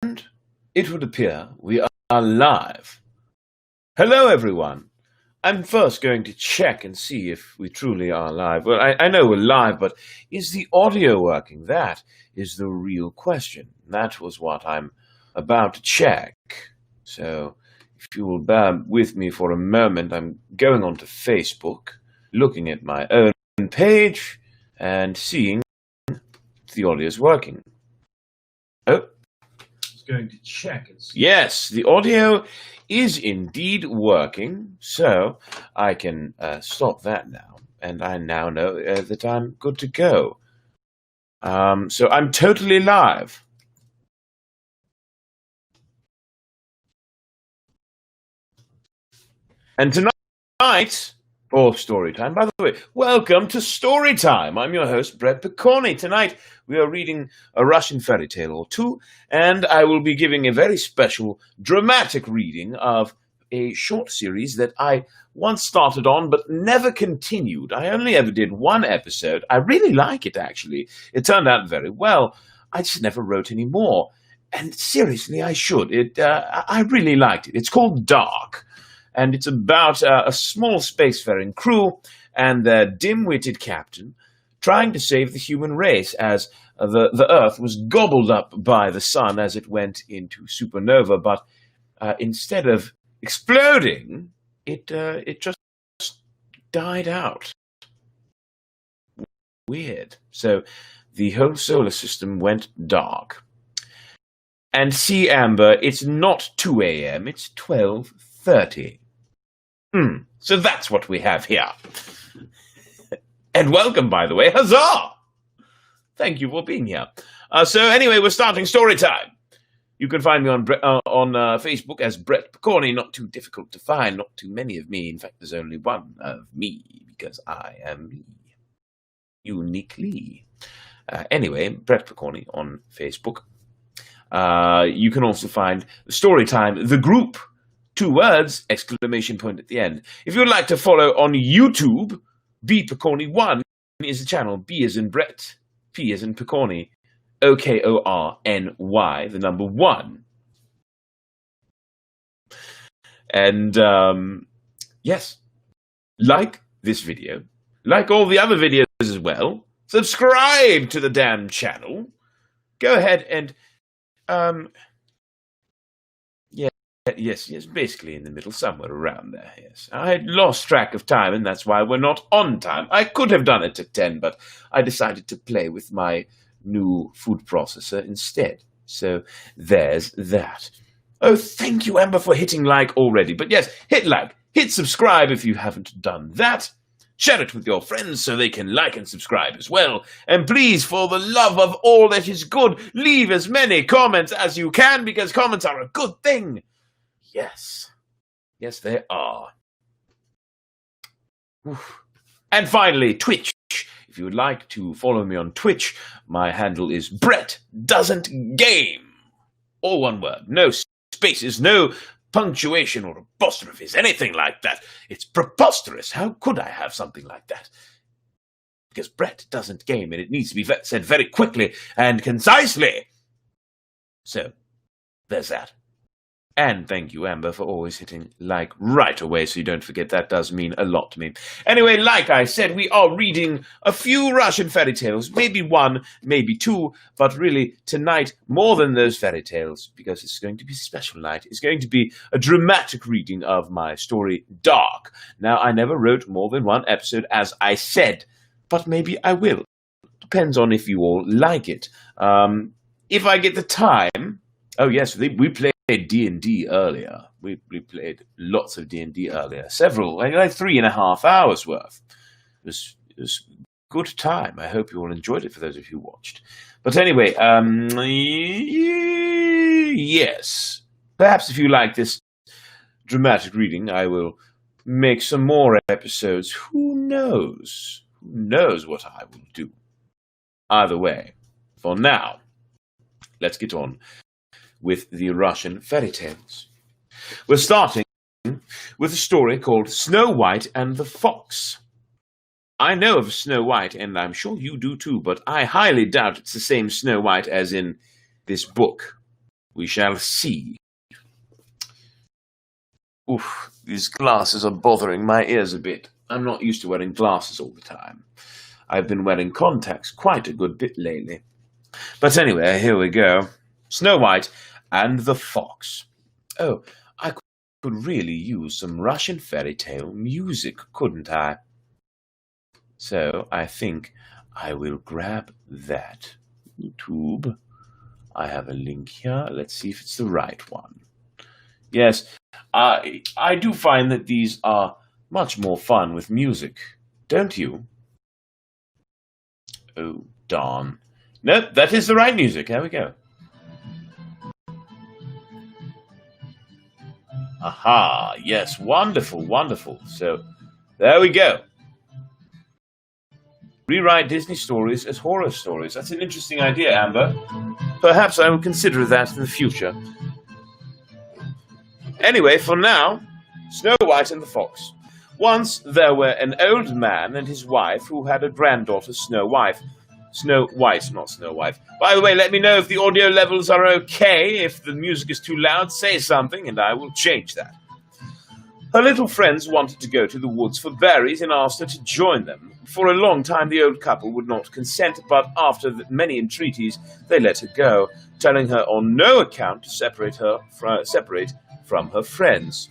it would appear we are live. Hello, everyone. I'm first going to check and see if we truly are live. Well, I know we're live, but is the audio working? That is the real question. That was what I'm about to check. So, if you will bear with me for a moment, I'm going onto Facebook, looking at my own page, and seeing if the audio is working. Oh. Going to check and see. Yes, the audio is indeed working, so I can stop that now, and I now know that I'm good to go. So I'm totally live. And tonight, for Storytime, by the way, welcome to Storytime. I'm your host, Brett Pokorny. Tonight, we are reading a Russian fairy tale or two, and I will be giving a very special, dramatic reading of a short series that I once started on, but never continued. I only ever did one episode. I really like it, actually. It turned out very well. I just never wrote any more. And seriously, I should. I really liked it. It's called Dark. And it's about a small spacefaring crew and their dim-witted captain trying to save the human race as the Earth was gobbled up by the sun as it went into supernova. But instead of exploding, it just died out. Weird. So the whole solar system went dark. And see, Amber, it's not 2 a.m., it's 12:30. So that's what we have here. And welcome, by the way. Huzzah! Thank you for being here. So anyway, we're starting Storytime. You can find me on Facebook as Brett Pokorny. Not too difficult to find. Not too many of me. In fact, there's only one of me because I am me. Uniquely. Anyway, Brett Pokorny on Facebook. You can also find Storytime, the group. 2 words, exclamation point at the end. If you would like to follow on YouTube, B Pokorny1 is the channel. B as in Brett, P as in Pokorny, Okorny, the number 1. And yes, like this video, like all the other videos as well. Subscribe to the damn channel. Go ahead and Yes, basically in the middle, somewhere around there, yes. I had lost track of time, and that's why we're not on time. I could have done it at 10, but I decided to play with my new food processor instead. So there's that. Oh, thank you, Amber, for hitting like already. But yes, hit like, hit subscribe if you haven't done that. Share it with your friends so they can like and subscribe as well. And please, for the love of all that is good, leave as many comments as you can, because comments are a good thing. Yes. Yes, they are. Oof. And finally, Twitch. If you would like to follow me on Twitch, my handle is Brett Doesn't Game. All one word. No spaces, no punctuation or apostrophes, anything like that. It's preposterous. How could I have something like that? Because Brett doesn't game, and it needs to be said very quickly and concisely. So, there's that. And thank you, Amber, for always hitting like right away, so you don't forget. That does mean a lot to me. Anyway, like I said, we are reading a few Russian fairy tales, maybe 1, maybe 2, but really tonight, more than those fairy tales, because it's going to be a special night. It's going to be a dramatic reading of my story, Dark. Now, I never wrote more than 1 episode, as I said, but maybe I will. Depends on if you all like it. If I get the time... Oh, yes, we played D&D earlier. We played lots of D&D earlier. Several, like 3.5 hours worth. It was a good time. I hope you all enjoyed it, for those of you who watched. But anyway, yes. Perhaps if you like this dramatic reading, I will make some more episodes. Who knows? Who knows what I will do? Either way, for now, let's get on with the Russian fairy tales. We're starting with a story called Snow White and the Fox. I know of Snow White, and I'm sure you do too, but I highly doubt it's the same Snow White as in this book. We shall see. Oof, these glasses are bothering my ears a bit. I'm not used to wearing glasses all the time. I've been wearing contacts quite a good bit lately. But anyway, here we go. Snow White and the Fox. Oh, I could really use some Russian fairy tale music, couldn't I? So I think I will grab that. YouTube. I have a link here. Let's see if it's the right one. Yes, I do find that these are much more fun with music, don't you? Oh, darn. Nope, that is the right music. There we go. Aha, yes, wonderful, wonderful. So, there we go. Rewrite Disney stories as horror stories. That's an interesting idea, Amber. Perhaps I will consider that in the future. Anyway, for now, Snow White and the Fox. Once there were an old man and his wife who had a granddaughter, Snow White. Snow White, not Snow White. By the way, let me know if the audio levels are okay. If the music is too loud, say something and I will change that. Her little friends wanted to go to the woods for berries and asked her to join them. For a long time the old couple would not consent, but after many entreaties they let her go, telling her on no account to separate from her friends.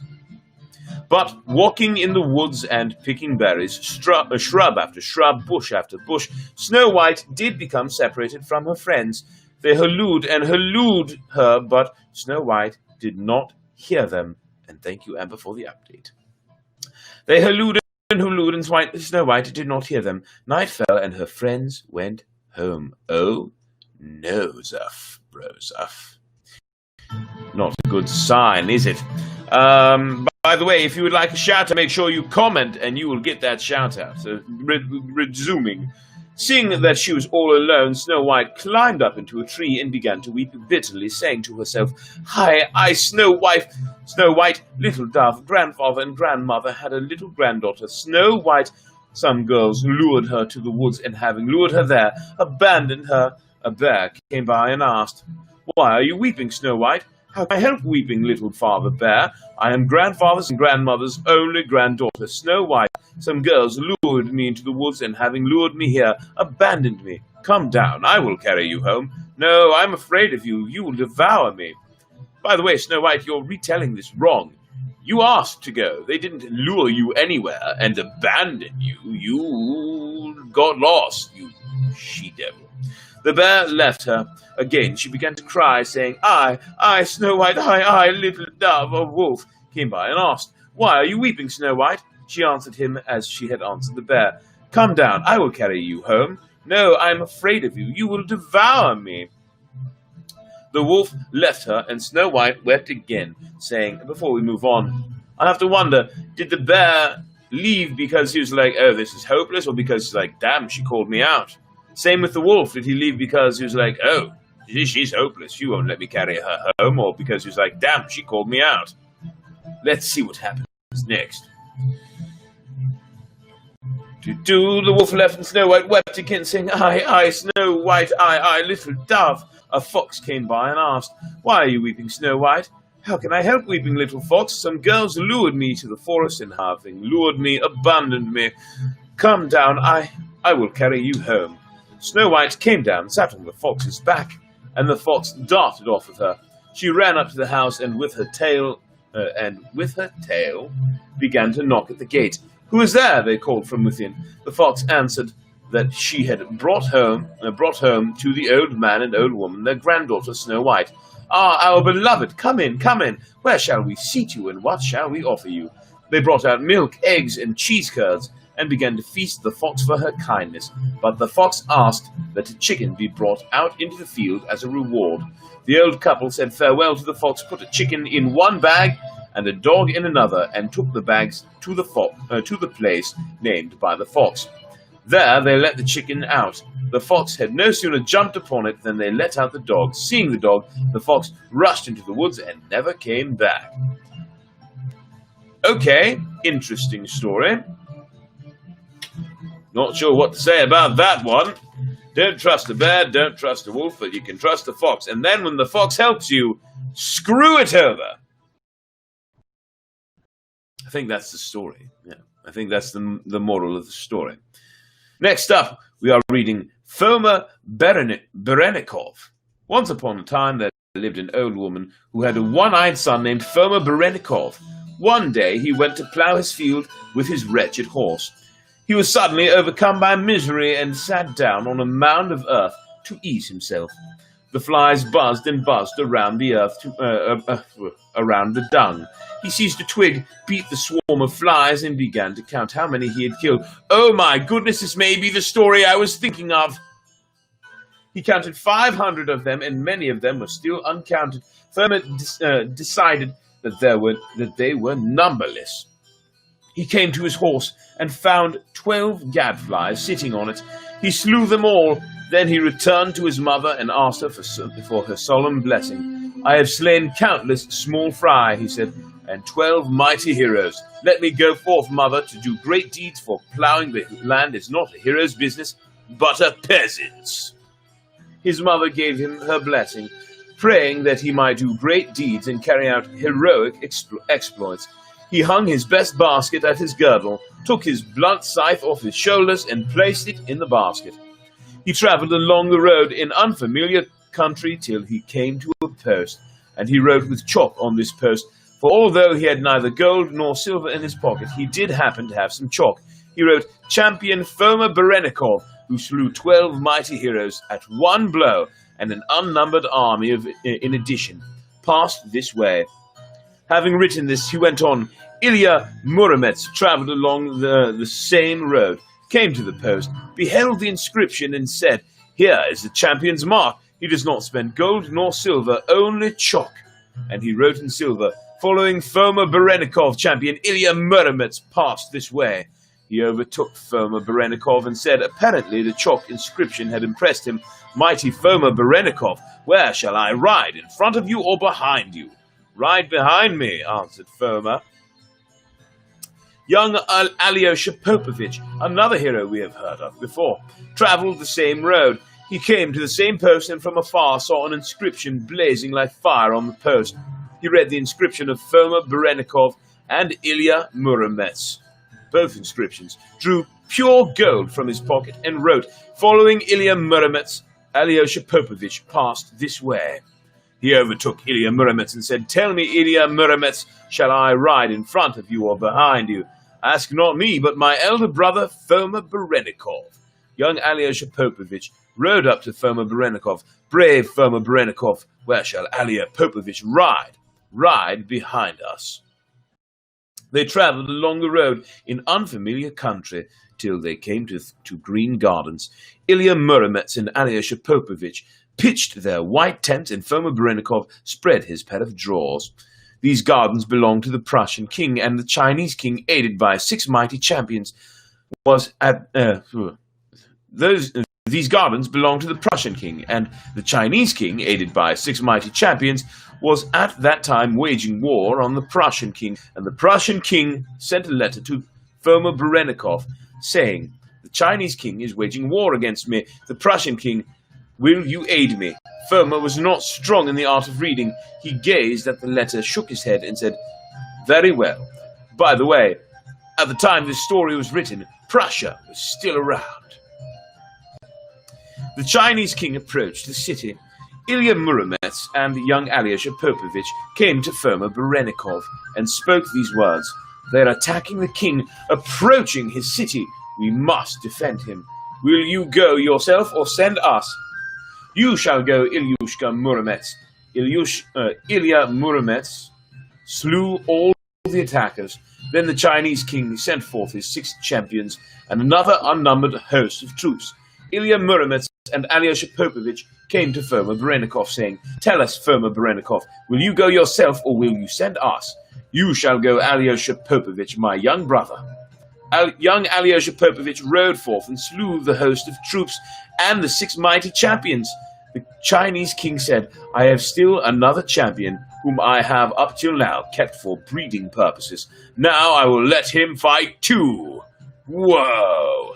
But walking in the woods and picking berries, shrub after shrub, bush after bush, Snow White did become separated from her friends. They hallooed and hallooed her, but Snow White did not hear them. And thank you, Amber, for the update. They hallooed and hallooed, and Snow White did not hear them. Night fell, and her friends went home. Oh, no, Zuff, Brozuff. Not a good sign, is it? By the way, if you would like a shout-out, make sure you comment, and you will get that shout-out. So, resuming. Seeing that she was all alone, Snow White climbed up into a tree and began to weep bitterly, saying to herself, I, Snow White, little dove, grandfather and grandmother had a little granddaughter, Snow White. Some girls lured her to the woods, and having lured her there, abandoned her. A bear came by and asked, Why are you weeping, Snow White? How can I help weeping, little Father Bear? I am grandfather's and grandmother's only granddaughter, Snow White. Some girls lured me into the woods, and having lured me here, abandoned me. Come down, I will carry you home. No, I'm afraid of you. You will devour me. By the way, Snow White, you're retelling this wrong. You asked to go. They didn't lure you anywhere and abandon you. You got lost, you she-devil. The bear left her. Again she began to cry, saying, I, Snow White, I, little dove. A wolf came by and asked, Why are you weeping, Snow White? She answered him as she had answered the bear. Come down, I will carry you home. No, I am afraid of you. You will devour me. The wolf left her, and Snow White wept again, saying, Before we move on, I have to wonder, did the bear leave because he was like, oh, this is hopeless, or because he's like, damn, she called me out? Same with the wolf. Did he leave because he was like, oh, she's hopeless, she won't let me carry her home, or because he was like, damn, she called me out? Let's see what happens next. The wolf left, and Snow White wept again, saying, I, Snow White, I, little dove. A fox came by and asked, Why are you weeping, Snow White? How can I help weeping, little fox? Some girls lured me to the forest, and having lured me, abandoned me. Come down, I will carry you home. Snow White came down, sat on the fox's back, and the fox darted off with her. She ran up to the house, and with her tail, began to knock at the gate. Who is there? They called from within. The fox answered that she had brought home to the old man and old woman their granddaughter Snow White. Ah, our beloved, come in, come in. Where shall we seat you, and what shall we offer you? They brought out milk, eggs, and cheese curds, and began to feast the fox for her kindness. But the fox asked that a chicken be brought out into the field as a reward. The old couple said farewell to the fox, put a chicken in one bag and a dog in another, and took the bags to the place named by the fox. There they let the chicken out. The fox had no sooner jumped upon it than they let out the dog. Seeing the dog, the fox rushed into the woods and never came back. Okay, interesting story. Not sure what to say about that one. Don't trust a bear, don't trust a wolf, but you can trust a fox. And then when the fox helps you, screw it over. I think that's the story. Yeah, I think that's the moral of the story. Next up, we are reading Foma Berenikov. Once upon a time, there lived an old woman who had a one-eyed son named Foma Berenikov. One day, he went to plough his field with his wretched horse. He was suddenly overcome by misery and sat down on a mound of earth to ease himself. The flies buzzed and buzzed around the earth, around the dung. He seized a twig, beat the swarm of flies, and began to count how many he had killed. Oh my goodness, this may be the story I was thinking of. He counted 500 of them, and many of them were still uncounted. Foma decided that they were numberless. He came to his horse and found 12 gadflies sitting on it. He slew them all. Then he returned to his mother and asked her for her solemn blessing. I have slain countless small fry, he said, and 12 mighty heroes. Let me go forth, mother, to do great deeds, for ploughing the land is not a hero's business, but a peasant's. His mother gave him her blessing, praying that he might do great deeds and carry out heroic exploits. He hung his best basket at his girdle, took his blunt scythe off his shoulders, and placed it in the basket. He travelled along the road in unfamiliar country till he came to a post, and he wrote with chalk on this post, for although he had neither gold nor silver in his pocket, he did happen to have some chalk. He wrote, Champion Foma Berenikov, who slew 12 mighty heroes at one blow, and an unnumbered army in addition, passed this way. Having written this, he went on. Ilya Muromets travelled along the same road, came to the post, beheld the inscription, and said, Here is the champion's mark. He does not spend gold nor silver, only chalk. And he wrote in silver, Following Foma Berenikov, champion Ilya Muromets passed this way. He overtook Foma Berenikov and said, Apparently the chalk inscription had impressed him. Mighty Foma Berenikov, where shall I ride, in front of you or behind you? Ride behind me, answered Foma. Young Alyosha Popovich, another hero we have heard of before, travelled the same road. He came to the same post and from afar saw an inscription blazing like fire on the post. He read the inscription of Foma Berenikov and Ilya Muromets. Both inscriptions drew pure gold from his pocket and wrote, Following Ilya Muromets, Alyosha Popovich passed this way. He overtook Ilya Muromets and said, Tell me, Ilya Muromets, shall I ride in front of you or behind you? Ask not me, but my elder brother, Foma Berenikov. Young Alyosha Popovich rode up to Foma Berenikov. Brave Foma Berenikov, where shall Ilya Popovich ride? Ride behind us. They travelled along the road in unfamiliar country till they came to green gardens. Ilya Muromets and Alyosha Popovich pitched their white tent, and Foma Berenikov spread his pair of drawers. These gardens belonged to the Prussian king, and the Chinese king, aided by 6 mighty champions, These gardens belonged to the Prussian king, and the Chinese king, aided by 6 mighty champions, was at that time waging war on the Prussian king, and the Prussian king sent a letter to Foma Berenikov, saying, The Chinese king is waging war against me. The Prussian king, will you aid me? Foma was not strong in the art of reading. He gazed at the letter, shook his head, and said, Very well. By the way, at the time this story was written, Prussia was still around. The Chinese king approached the city. Ilya Muromets and young Alyosha Popovich came to Foma Berenikov and spoke these words. They are attacking the king, approaching his city. We must defend him. Will you go yourself or send us? You shall go, Ilyushka Muromets. Ilya Muromets slew all the attackers. Then the Chinese king sent forth his 6 champions and another unnumbered host of troops. Ilya Muromets and Alyosha Popovich came to Foma Berenikov, saying, Tell us, Foma Berenikov, will you go yourself or will you send us? You shall go, Alyosha Popovich, my young brother. Young Alyosha Popovich rode forth and slew the host of troops and the 6 mighty champions. The Chinese king said, I have still another champion whom I have up till now kept for breeding purposes. Now I will let him fight too. Whoa!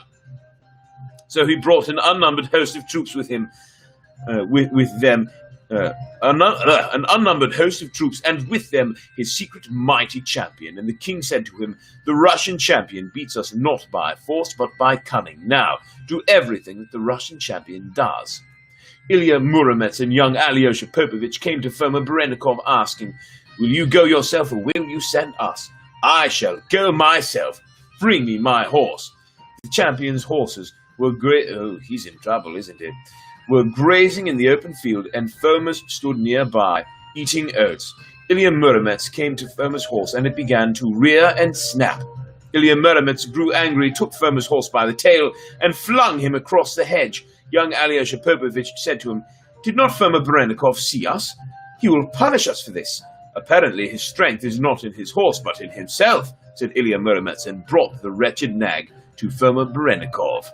So he brought an unnumbered host of troops with him, with them. an unnumbered host of troops, and with them his secret mighty champion. And the king said to him, "The Russian champion beats us not by force, but by cunning. Now, do everything that the Russian champion does." Ilya Muromets and young Alyosha Popovich came to Foma Berenikov asking, "Will you go yourself, or will you send us?" "I shall go myself. Bring me my horse." The champion's horses were he's in trouble, isn't he? Were grazing in the open field, and Foma's stood nearby, eating oats. Ilya Muromets came to Foma's horse, and it began to rear and snap. Ilya Muromets grew angry, took Foma's horse by the tail, and flung him across the hedge. Young Alyosha Popovich said to him, "Did not Foma Berenikov see us? He will punish us for this. Apparently his strength is not in his horse, but in himself," said Ilya Muromets, and brought the wretched nag to Foma Berenikov.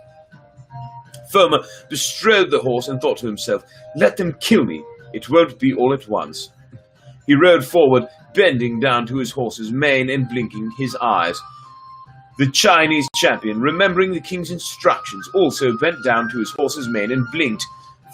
Foma bestrode the horse and thought to himself, "Let them kill me. It won't be all at once." He rode forward, bending down to his horse's mane and blinking his eyes. The Chinese champion, remembering the king's instructions, also bent down to his horse's mane and blinked.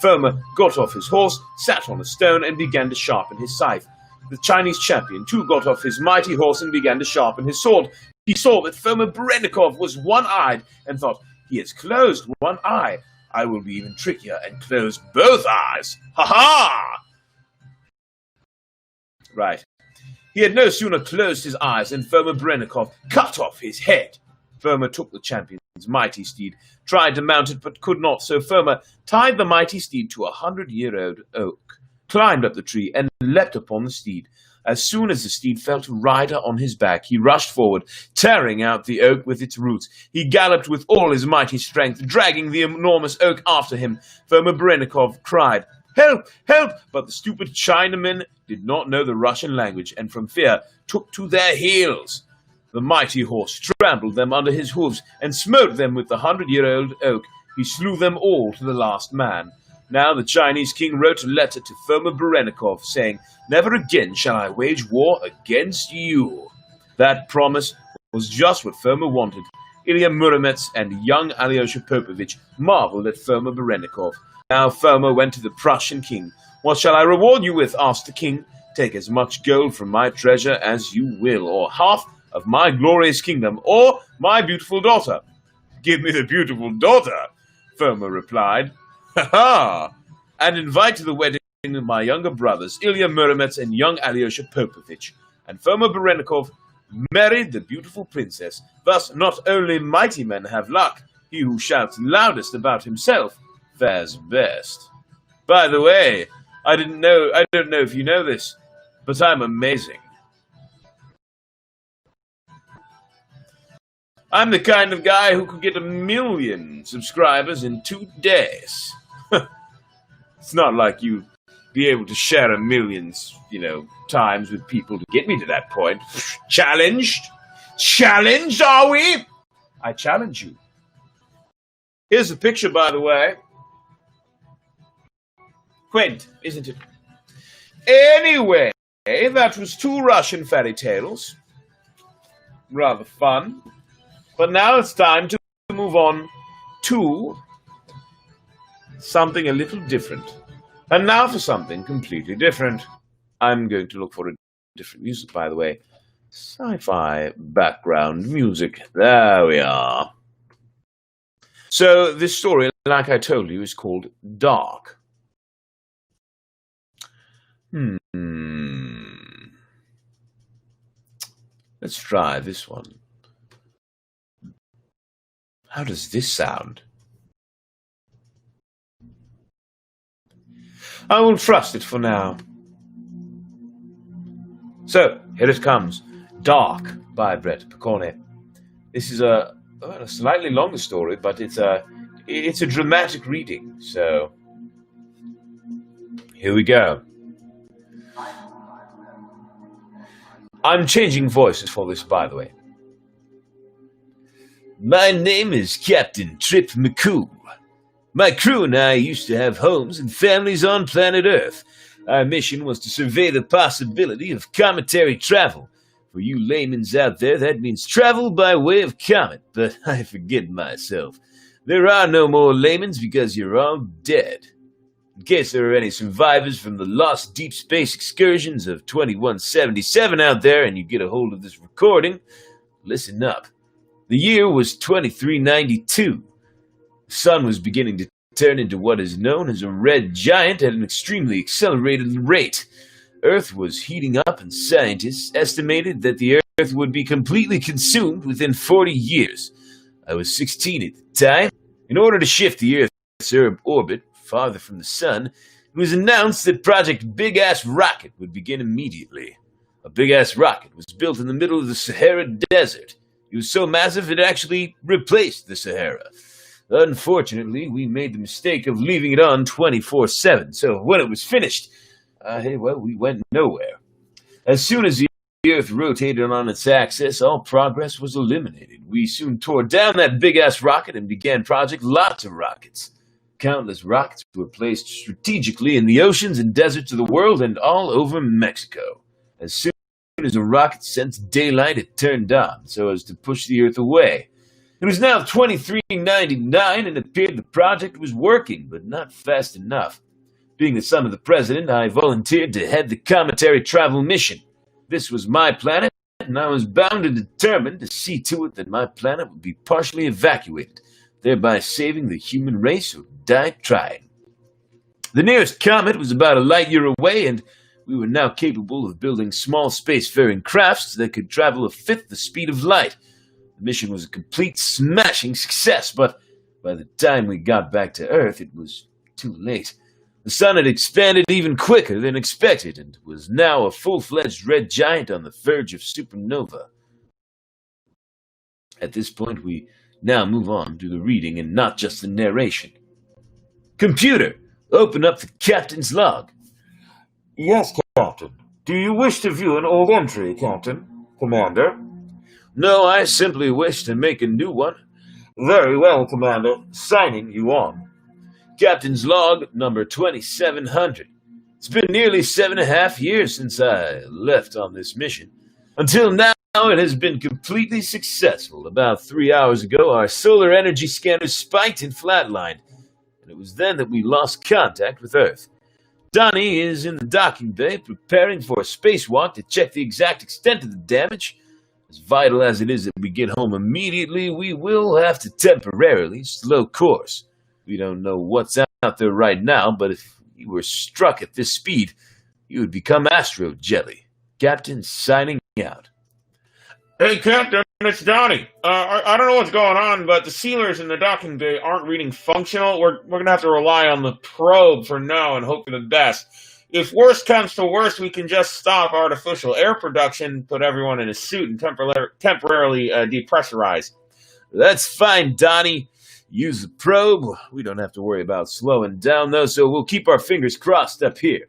Foma got off his horse, sat on a stone, and began to sharpen his scythe. The Chinese champion, too, got off his mighty horse and began to sharpen his sword. He saw that Foma Berenikov was one-eyed and thought, "He has closed one eye. I will be even trickier and close both eyes. Ha-ha!" Right. He had no sooner closed his eyes than Foma Berenikov cut off his head. Foma took the champion's mighty steed, tried to mount it, but could not, so Foma tied the mighty steed to a 100-year-old oak, climbed up the tree, and leapt upon the steed. As soon as the steed felt a rider on his back, he rushed forward, tearing out the oak with its roots. He galloped with all his mighty strength, dragging the enormous oak after him. Foma Berenikov cried, "Help! Help!" But the stupid Chinamen did not know the Russian language, and from fear took to their heels. The mighty horse trampled them under his hoofs, and smote them with the 100-year-old oak. He slew them all to the last man. Now the Chinese king wrote a letter to Foma Berenikov, saying, "Never again shall I wage war against you." That promise was just what Foma wanted. Ilya Muromets and young Alyosha Popovich marveled at Foma Berenikov. Now Foma went to the Prussian king. "What shall I reward you with?" asked the king. "Take as much gold from my treasure as you will, or half of my glorious kingdom, or my beautiful daughter." "Give me the beautiful daughter," Foma replied. "Ha-ha! And invite to the wedding of my younger brothers, Ilya Muromets and young Alyosha Popovich." And Foma Berenikov married the beautiful princess. Thus not only mighty men have luck, he who shouts loudest about himself fares best. By the way, I don't know if you know this, but I'm amazing. I'm the kind of guy who could get 1 million subscribers in 2 days. It's not like you'd be able to share 1 million, times with people to get me to that point. Challenged? Challenged, are we? I challenge you. Here's the picture, by the way. Quaint, isn't it? Anyway, that was 2 Russian fairy tales. Rather fun. But now it's time to move on to something a little different. And now for something completely different. I'm going to look for a different music, by the way. Sci-fi background music. There we are. So this story, like I told you, is called Dark. Let's try this one. How does this sound? I will trust it for now. So, here it comes. Dark by Beretta Pokorny. This is a slightly longer story, but it's a dramatic reading, so here we go. I'm changing voices for this, by the way. My name is Captain Trip McCool. My crew and I used to have homes and families on planet Earth. Our mission was to survey the possibility of cometary travel. For you laymen's out there, that means travel by way of comet, but I forget myself. There are no more laymen's because you're all dead. In case there are any survivors from the lost deep space excursions of 2177 out there and you get a hold of this recording, listen up. The year was 2392. The sun was beginning to turn into what is known as a red giant at an extremely accelerated rate. Earth was heating up, and scientists estimated that the Earth would be completely consumed within 40 years. I was 16 at the time. In order to shift the Earth's orbit farther from the sun, it was announced that Project Big Ass Rocket would begin immediately. A big ass rocket was built in the middle of the Sahara Desert. It was so massive it actually replaced the Sahara. Unfortunately, we made the mistake of leaving it on 24/7, so when it was finished, we went nowhere. As soon as the Earth rotated on its axis, all progress was eliminated. We soon tore down that big-ass rocket and began Project Lots of Rockets. Countless rockets were placed strategically in the oceans and deserts of the world and all over Mexico. As soon as a rocket sensed daylight, it turned on so as to push the Earth away. It was now 2399 and it appeared the project was working, but not fast enough. Being the son of the president, I volunteered to head the cometary travel mission. This was my planet, and I was bound and determined to see to it that my planet would be partially evacuated, thereby saving the human race or die trying. The nearest comet was about a light year away, and we were now capable of building small spacefaring crafts that could travel a fifth the speed of light. The mission was a complete smashing success, but by the time we got back to Earth, it was too late. The sun had expanded even quicker than expected and was now a full-fledged red giant on the verge of supernova. At this point, we now move on to the reading and not just the narration. Computer, open up the captain's log. Yes, Captain. Do you wish to view an old entry, Captain? Commander? No, I simply wish to make a new one. Very well, Commander. Signing you on. Captain's log number 2700. It's been nearly 7.5 years since I left on this mission. Until now, it has been completely successful. About 3 hours ago, our solar energy scanners spiked and flatlined, and it was then that we lost contact with Earth. Donnie is in the docking bay preparing for a spacewalk to check the exact extent of the damage. As vital as it is that we get home immediately, we will have to temporarily slow course. We don't know what's out there right now, but if you were struck at this speed, you would become astro jelly. Captain signing out. Hey, Captain, it's Donnie. I don't know what's going on, but the sealers in the docking bay aren't reading functional. We're going to have to rely on the probe for now and hope for the best. If worst comes to worst, we can just stop artificial air production, put everyone in a suit, and temporarily depressurize. That's fine, Donnie. Use the probe. We don't have to worry about slowing down, though, so we'll keep our fingers crossed up here.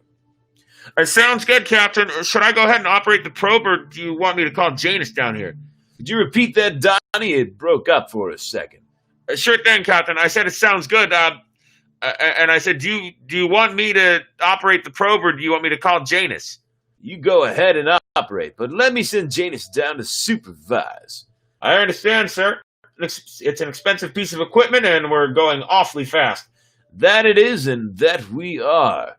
Sounds good, Captain. Should I go ahead and operate the probe, or do you want me to call Janus down here? Could you repeat that, Donnie? It broke up for a second. Sure thing, Captain. I said it sounds good. And I said, do you want me to operate the probe, or do you want me to call Janus? You go ahead and operate, but let me send Janus down to supervise. I understand, sir. It's an expensive piece of equipment, and we're going awfully fast. That it is, and that we are.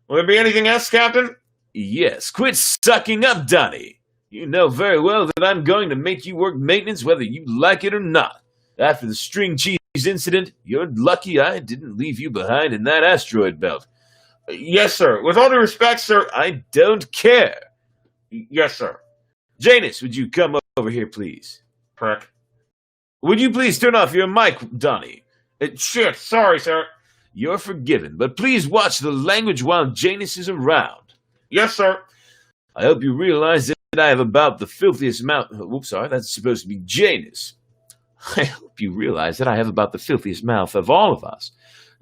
Will there be anything else, Captain? Yes, quit sucking up, Donnie. You know very well that I'm going to make you work maintenance whether you like it or not. After the string cheese incident, you're lucky I didn't leave you behind in that asteroid belt. Yes, sir. With all due respect, sir. I don't care. Yes, sir. Janus, would you come over here, please? Prick. Would you please turn off your mic, Donnie? Shit, sorry, sir. You're forgiven, but please watch the language while Janus is around. Yes, sir. I hope you realize that I have about the filthiest mouth... Oops, sorry, that's supposed to be Janus. I hope you realize that I have about the filthiest mouth of all of us.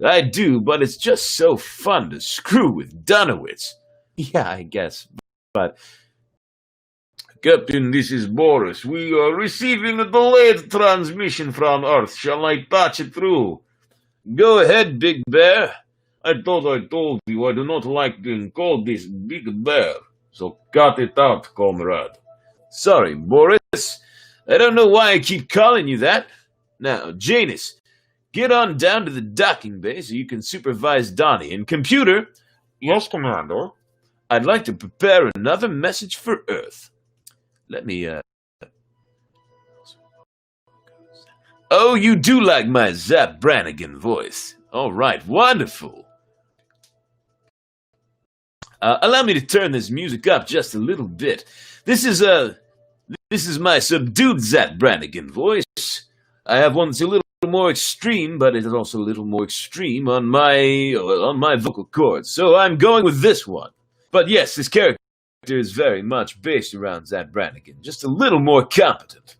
I do, but it's just so fun to screw with Dunowitz. Yeah, I guess, but... Captain, this is Boris. We are receiving a delayed transmission from Earth. Shall I patch it through? Go ahead, Big Bear. I thought I told you I do not like being called this Big Bear. So cut it out, comrade. Sorry, Boris. I don't know why I keep calling you that. Now, Janus, Get on down to the docking bay so you can supervise Donnie. And computer, Yes, Commander. I'd like to prepare another message for Earth. Let me, Oh, you do like my Zap Brannigan voice. All right, wonderful. Allow me to turn this music up just a little bit. This is my subdued Zap Brannigan voice. I have one that's a little more extreme, but it is also a little more extreme on my vocal cords. So I'm going with this one. But yes, this character is very much based around Zap Brannigan, just a little more competent.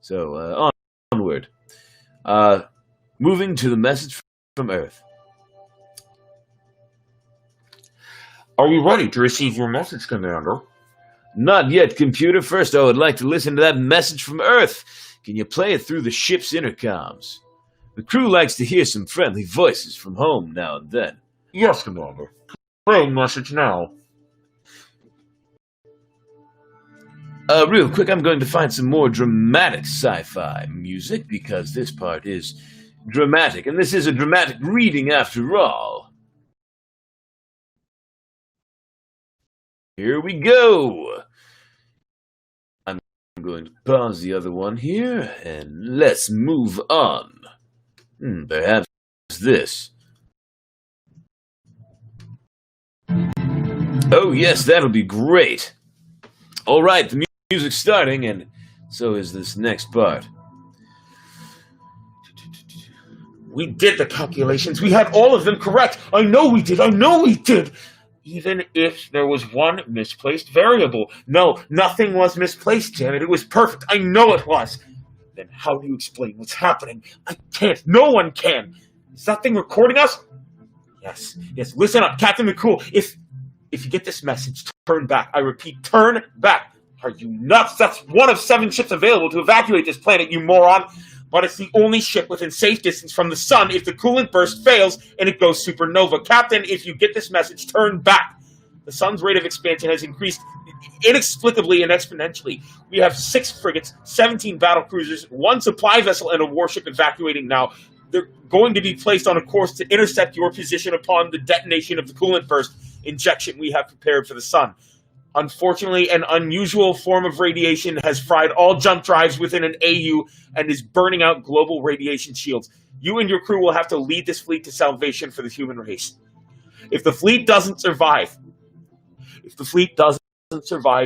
So onward. Moving to the message from Earth. Are you ready to receive your message, Commander? Not yet, computer. First, I would like to listen to that message from Earth. Can you play it through the ship's intercoms? The crew likes to hear some friendly voices from home now and then. Yes, Commander. Playing message now. Real quick, I'm going to find some more dramatic sci-fi music, because this part is dramatic, and this is a dramatic reading after all. Here we go! I'm going to pause the other one here, and let's move on. Perhaps this. Oh yes, that'll be great. Alright, the music's starting, and so is this next part. We did the calculations. We had all of them correct. I know we did. Even if there was one misplaced variable. No, nothing was misplaced, Janet. It was perfect. I know it was. Then how do you explain what's happening? I can't. No one can. Is that thing recording us? Yes. Listen up, Captain McCool. If you get this message, turn back. I repeat, turn back. Are you nuts? That's one of 7 ships available to evacuate this planet, you moron. But it's the only ship within safe distance from the sun if the coolant burst fails and it goes supernova. Captain, if you get this message, turn back. The sun's rate of expansion has increased inexplicably and exponentially. We have 6 frigates, 17 battle cruisers, 1 supply vessel, and a warship evacuating now. They're going to be placed on a course to intercept your position upon the detonation of the coolant burst injection we have prepared for the sun. Unfortunately, an unusual form of radiation has fried all jump drives within an AU and is burning out global radiation shields. You and your crew will have to lead this fleet to salvation for the human race. If the fleet doesn't survive,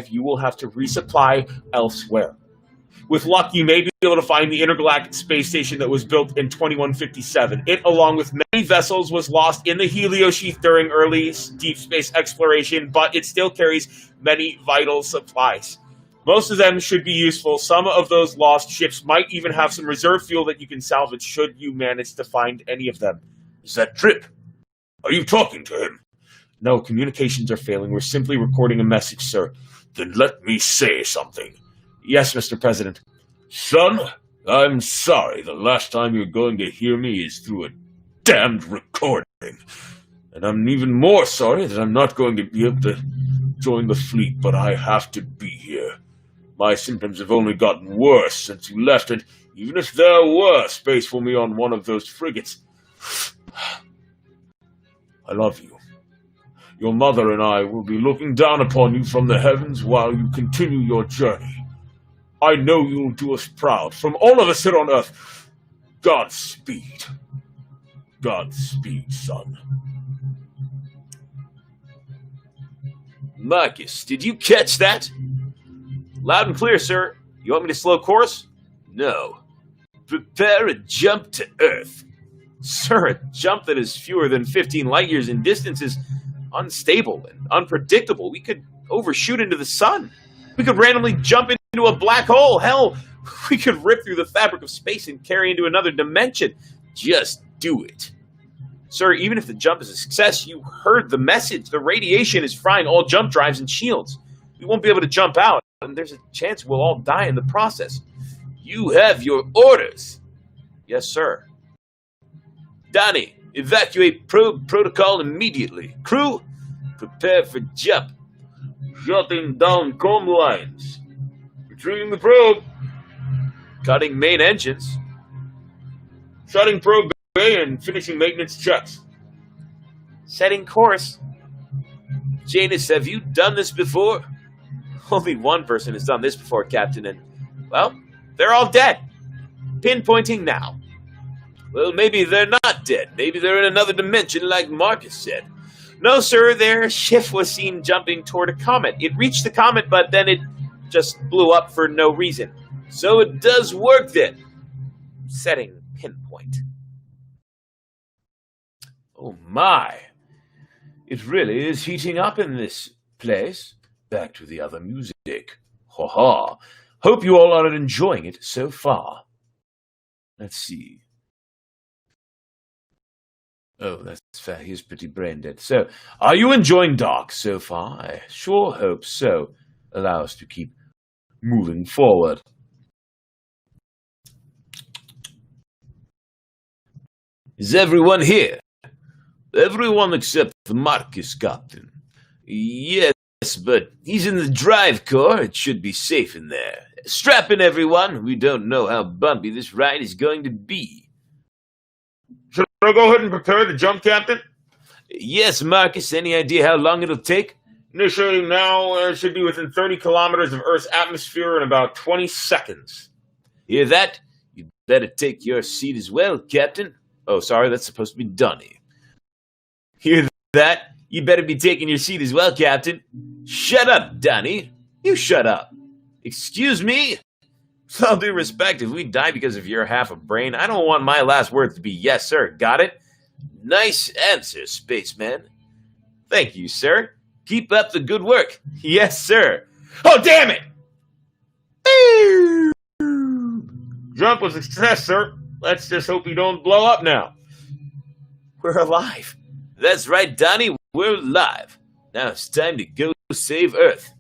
you will have to resupply elsewhere. With luck, you may be able to find the intergalactic space station that was built in 2157. It, along with many vessels, was lost in the heliosheath during early deep space exploration, but it still carries many vital supplies. Most of them should be useful. Some of those lost ships might even have some reserve fuel that you can salvage should you manage to find any of them. Is that Trip? Are you talking to him? No, communications are failing. We're simply recording a message, sir. Then let me say something. Yes, Mr. President. Son, I'm sorry. The last time you're going to hear me is through a damned recording. And I'm even more sorry that I'm not going to be able to join the fleet, but I have to be here. My symptoms have only gotten worse since you left, and even if there were space for me on one of those frigates, I love you. Your mother and I will be looking down upon you from the heavens while you continue your journey. I know you'll do us proud. From all of us here on Earth, Godspeed. Godspeed, son. Marcus, did you catch that? Loud and clear, sir. You want me to slow course? No. Prepare a jump to Earth. Sir, a jump that is fewer than 15 light years in distance is unstable and unpredictable. We could overshoot into the sun. We could randomly jump into a black hole. Hell, we could rip through the fabric of space and carry into another dimension. Just do it. Sir, even if the jump is a success, you heard the message. The radiation is frying all jump drives and shields. We won't be able to jump out, and there's a chance we'll all die in the process. You have your orders. Yes, sir. Donnie, evacuate probe protocol immediately. Crew, prepare for jump. Shutting down comm lines. Retrieving the probe. Cutting main engines. Shutting probe and finishing maintenance checks. Setting course. Janus, have you done this before? Only one person has done this before, Captain, and, well, they're all dead. Pinpointing now. Well, maybe they're not dead. Maybe they're in another dimension, like Marcus said. No, sir, their ship was seen jumping toward a comet. It reached the comet, but then it just blew up for no reason. So it does work then. Setting pinpoint. Oh my. It really is heating up in this place. Back to the other music. Ha ha. Hope you all are enjoying it so far. Let's see. Oh, that's fair. He's pretty brain dead. So, are you enjoying Dark so far? I sure hope so. Allow us to keep moving forward. Is everyone here? Everyone except the Marcus, Captain. Yes, but he's in the drive core. It should be safe in there. Strap in, everyone. We don't know how bumpy this ride is going to be. Should I go ahead and prepare the jump, Captain? Yes, Marcus. Any idea how long it'll take? Initiating now, it should be within 30 kilometers of Earth's atmosphere in about 20 seconds. Hear that? You'd better take your seat as well, Captain. Oh, sorry, that's supposed to be Donnie. Hear that? You better be taking your seat as well, Captain. Shut up, Donnie. You shut up. Excuse me? With all due respect, if we die because of your half a brain, I don't want my last words to be yes, sir. Got it? Nice answer, spaceman. Thank you, sir. Keep up the good work. Yes, sir. Oh, damn it! Jump was a success, sir. Let's just hope we don't blow up now. We're alive. That's right, Donnie. We're alive. Now it's time to go save Earth.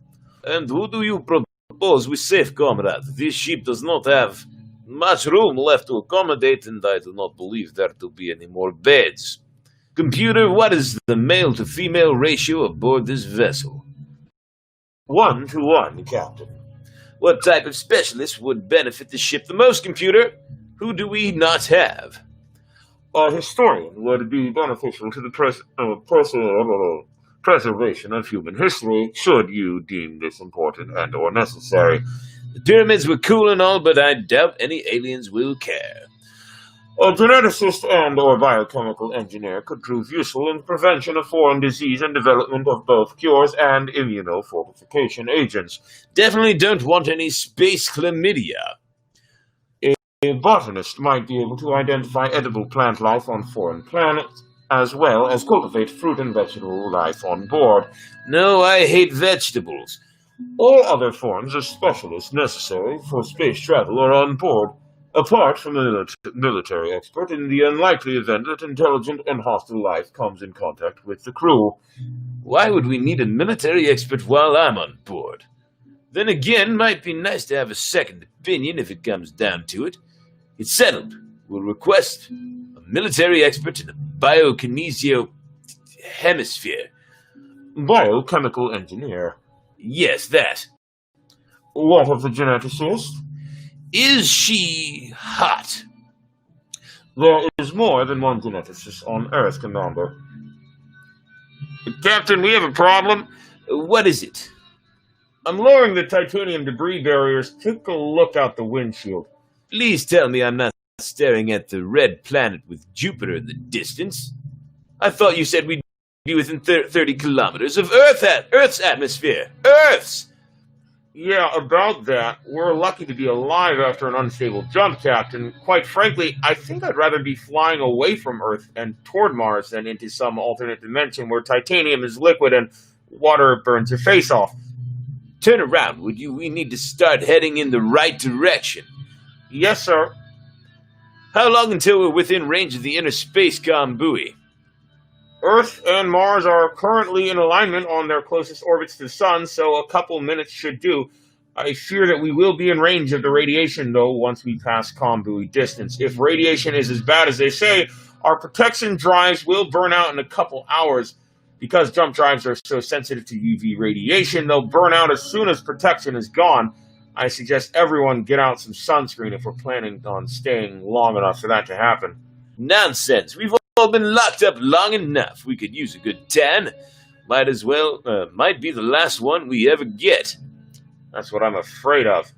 And who do you propose we save, comrade? This ship does not have much room left to accommodate, and I do not believe there to be any more beds. Computer, what is the male to female ratio aboard this vessel? 1 to 1, Captain. What type of specialist would benefit the ship the most, computer? Who do we not have? A historian would be beneficial to the preservation of human history, should you deem this important and or necessary. The pyramids were cool and all, but I doubt any aliens will care. A geneticist and or biochemical engineer could prove useful in the prevention of foreign disease and development of both cures and immunofortification agents. Definitely don't want any space chlamydia. A botanist might be able to identify edible plant life on foreign planets, as well as cultivate fruit and vegetable life on board. No, I hate vegetables. All other forms of specialists necessary for space travel are on board, apart from a military expert in the unlikely event that intelligent and hostile life comes in contact with the crew. Why would we need a military expert while I'm on board? Then again, might be nice to have a second opinion if it comes down to it. It's settled. We'll request a military expert in a biokinesio hemisphere. Biochemical engineer. Yes, that. What of the geneticist? Is she hot? There is more than one geneticist on Earth, Commander. Captain, we have a problem. What is it? I'm lowering the titanium debris barriers. Take a look out the windshield. Please tell me I'm not staring at the red planet with Jupiter in the distance. I thought you said we'd be within 30 kilometers of Earth's atmosphere. Earth's! Yeah, about that. We're lucky to be alive after an unstable jump, Captain. Quite frankly, I think I'd rather be flying away from Earth and toward Mars than into some alternate dimension where titanium is liquid and water burns your face off. Turn around, would you? We need to start heading in the right direction. Yes, sir. How long until we're within range of the inner space-com buoy? Earth and Mars are currently in alignment on their closest orbits to the Sun, so a couple minutes should do. I fear that we will be in range of the radiation, though, once we pass com buoy distance. If radiation is as bad as they say, our protection drives will burn out in a couple hours. Because jump drives are so sensitive to UV radiation, they'll burn out as soon as protection is gone. I suggest everyone get out some sunscreen if we're planning on staying long enough for that to happen. Nonsense. We've all been locked up long enough. We could use a good tan. Might be the last one we ever get. That's what I'm afraid of.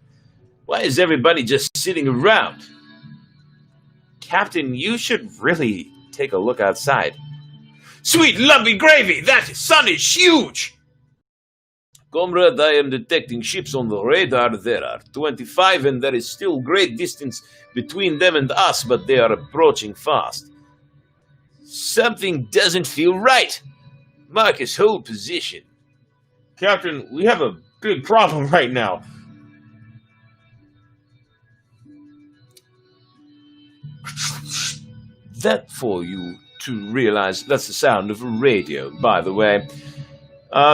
Why is everybody just sitting around? Captain, you should really take a look outside. Sweet lumpy gravy! That sun is huge! Comrade, I am detecting ships on the radar. There are 25, and there is still great distance between them and us, but they are approaching fast. Something doesn't feel right. Marcus, hold position. Captain, we have a big problem right now. That for you to realize that's the sound of a radio, by the way.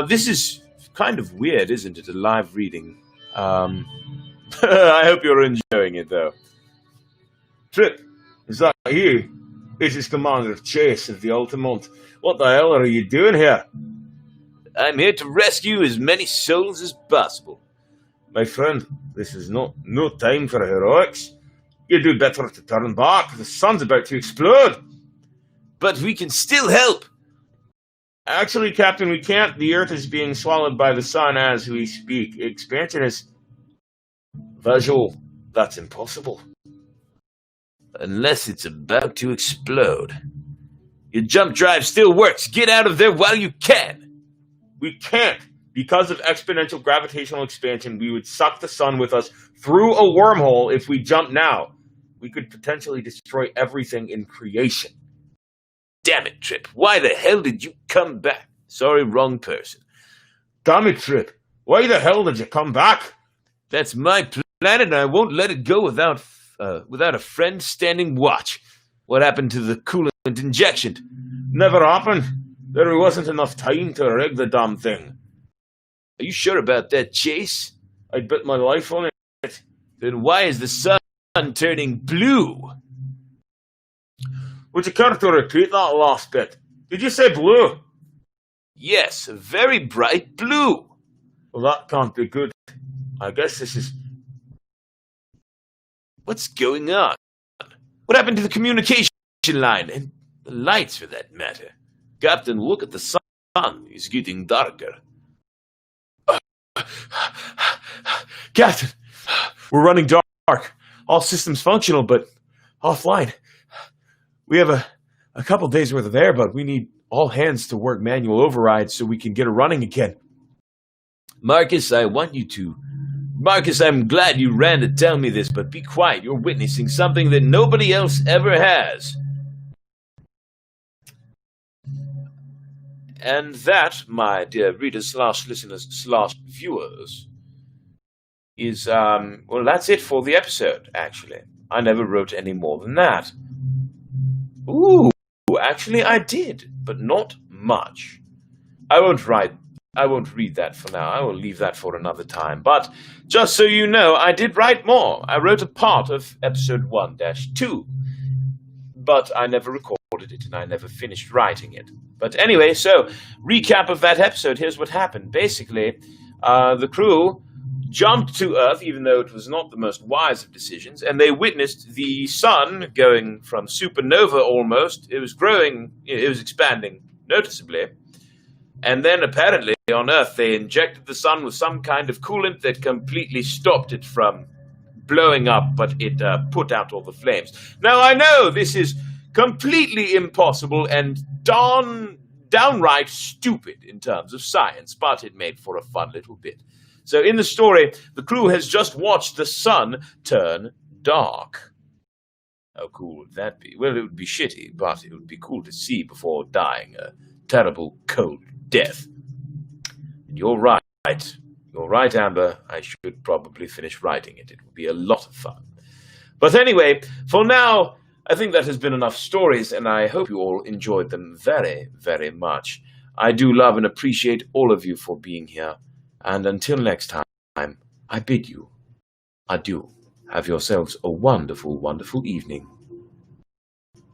This is kind of weird, isn't it? A live reading. I hope you're enjoying it, though. Trip, is that you? This is Commander Chase of the Altamont. What the hell are you doing here? I'm here to rescue as many souls as possible. My friend, this is no time for heroics. You do better to turn back. The sun's about to explode. But we can still help. Actually, Captain, we can't. The Earth is being swallowed by the sun as we speak. Expansion is visual. That's impossible. Unless it's about to explode. Your jump drive still works. Get out of there while you can. We can't. Because of exponential gravitational expansion, we would suck the sun with us through a wormhole if we jump now. We could potentially destroy everything in creation. Damn it, Trip. Why the hell did you come back? Sorry, wrong person. Damn it, Trip. Why the hell did you come back? That's my planet, and I won't let it go without a friend standing watch. What happened to the coolant injection? Never happened. There wasn't enough time to rig the damn thing. Are you sure about that, Chase? I'd bet my life on it. Then why is the sun turning blue? Would you care to repeat that last bit? Did you say blue? Yes, a very bright blue. Well, that can't be good. I guess this is... What's going on? What happened to the communication line? And the lights, for that matter. Captain, look at the sun. It's getting darker. Captain, we're running dark. All systems functional, but offline. We have a couple days worth of air, but we need all hands to work manual overrides so we can get it running again. Marcus, I'm glad you ran to tell me this, but be quiet. You're witnessing something that nobody else ever has. And that, my dear readers / listeners / viewers, is, well, that's it for the episode, actually. I never wrote any more than that. Ooh, actually I did, but not much. I won't read that for now. I will leave that for another time. But just so you know, I did write more. I wrote a part of episode 1-2, but I never recorded it and I never finished writing it. But anyway, so recap of that episode. Here's what happened. Basically, the crew jumped to Earth, even though it was not the most wise of decisions, and they witnessed the sun going from supernova almost. It was growing, it was expanding noticeably. And then apparently on Earth they injected the sun with some kind of coolant that completely stopped it from blowing up, but it put out all the flames. Now I know this is completely impossible and downright stupid in terms of science, but it made for a fun little bit. So in the story, the crew has just watched the sun turn dark. How cool would that be? Well, it would be shitty, but it would be cool to see before dying a terrible, cold death. And you're right. You're right, Amber. I should probably finish writing it. It would be a lot of fun. But anyway, for now, I think that has been enough stories, and I hope you all enjoyed them very, very much. I do love and appreciate all of you for being here. And until next time, I bid you adieu. Have yourselves a wonderful, wonderful evening.